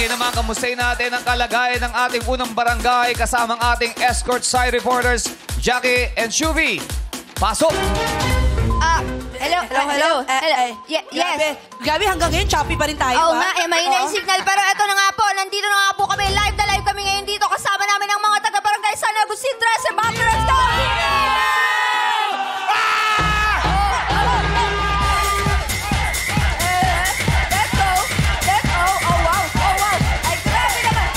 Sige naman, kamustahin natin ang kalagayan ng ating unang barangay kasamang ating escort side reporters, Jackie and Shuvi. Pasok! Hello. Yes. Gabi, hanggang ngayon, choppy pa rin tayo, Oo nga, mahina yung signal. Pero eto na nga po, nandito na nga po kami. Live na live kami ngayon dito. Kasama namin ang mga taga-barangay San Agustin, Tres, and Baptist. Let's go! Oh, wow. Ay, grabe naman.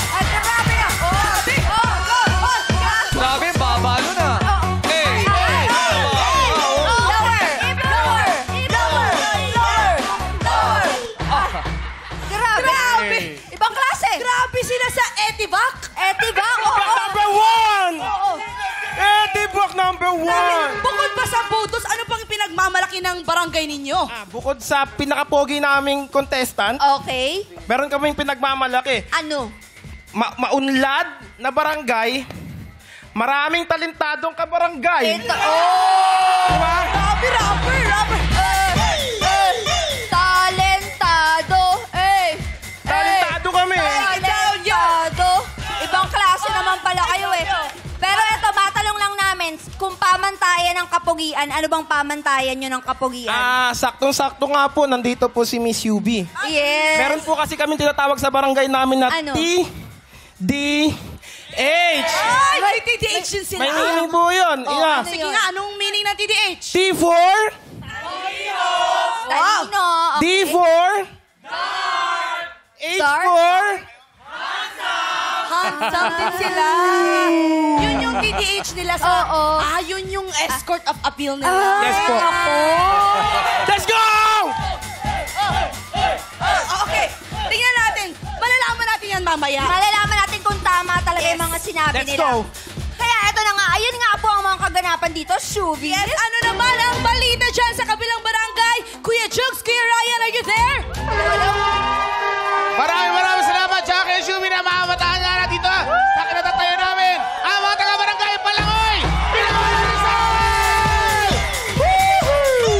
Grabe, babalo na. Grabe. Ibang klase. Grabe sila sa Etivac. Number one! Etivac number one! Bukod pa sa photos, ano pang pinagmamalaki ng barangay ninyo? Bukod sa pinakapogi naming contestant, Okay. meron kaming pinagmamalaki. Ano? Maunlad na barangay, maraming talentadong kabarangay. Ito. Diba? Rapper. Talentado. Talentado kami. Talentado. Ibang klase naman pala kayo eh. Pero eto, matalong lang namin, kung pamantayan ng kapugian, ano bang pamantayan nyo ng kapugian? Saktong-sakto nga po, nandito po si Miss Yubi. Yes. Meron po kasi kami tinatawag sa barangay namin na Ano? TDH. May TDH din sila. May meaning po yun. Yeah. Sige nga, anong meaning ng TDH? T for Talino. Okay. D for H Dark. for Handsome din sila. Yun yung TDH nila sa... Oo. Yun yung escort of appeal nila. Yes po. Let's go! Okay, tingnan natin. Malalaman natin yan mamaya. Malalaman natin kung tama talaga yung mga sinabi Let's nila. go. Kaya eto na nga, ayun nga po ang mga kaganapan dito, Shuvi. Yes, ano naman ang balita dyan sa kabilang barangay? Kuya Jugs, Kuya Ryan, are you there? Hello? Maraming salamat, Jackie and Shumi, na makamataan nga na dito sa kinatatayo namin ang mga taga-barangay Palangoy! Pinakawalan Rizal! Woohoo!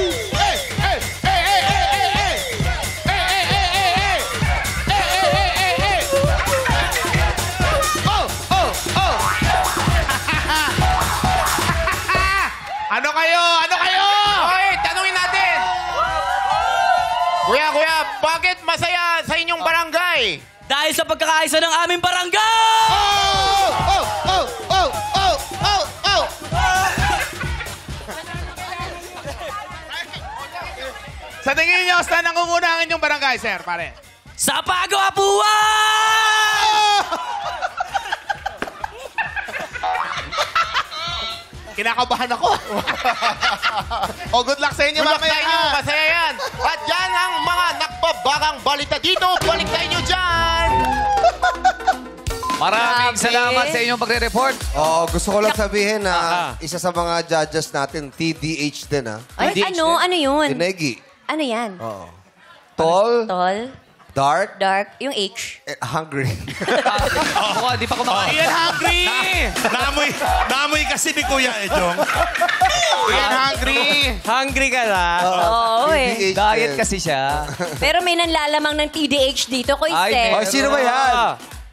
Ano kayo? Hoy, tanungin natin! Kuya, bakit masaya sa inyong barangay? Dahil sa pagkakaisa ng aming barangay! Sa tingin niyo, saan nangunguna ang inyong barangay, sir, pare? Sa pagwapuan! Kinakabahan ako. Good luck sa inyo, mamaya. Masaya yan. At yan ang mga nakbabagang balita dito. Balik sa inyo dyan. Maraming salamat sa inyong pagre-report. Gusto ko lang sabihin na isa sa mga judges natin, TDH din, ha? Ay, ano yun? Tinegi. Ano yan? Tall, Tall, dark, yung H. hungry. Di pa kumakain. Ian hungry. Namoy kasi ni Kuya Ejong. Ian hungry. Hungry ka na? Oo TDH Diet din. kasi siya. Pero may nanlalamang ng TDH dito, Kuya Ay, Steph. sino ba yan?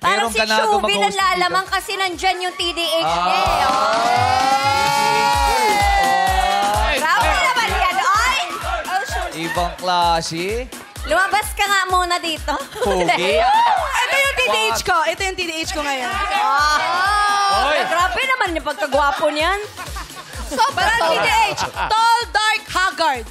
Parang Meron si ka na Shubi mag-host nanlalamang kasi nandyan yung TDH niya. Grabe naman yan. Ay! Ibang klase. Lumabas ka nga muna dito. Pogi. Ito yung TDH ko. Ito yung TDH ko ngayon. Grabe naman yung pagkagwapo niyan. Parang TDH. Tall, dark, haggard.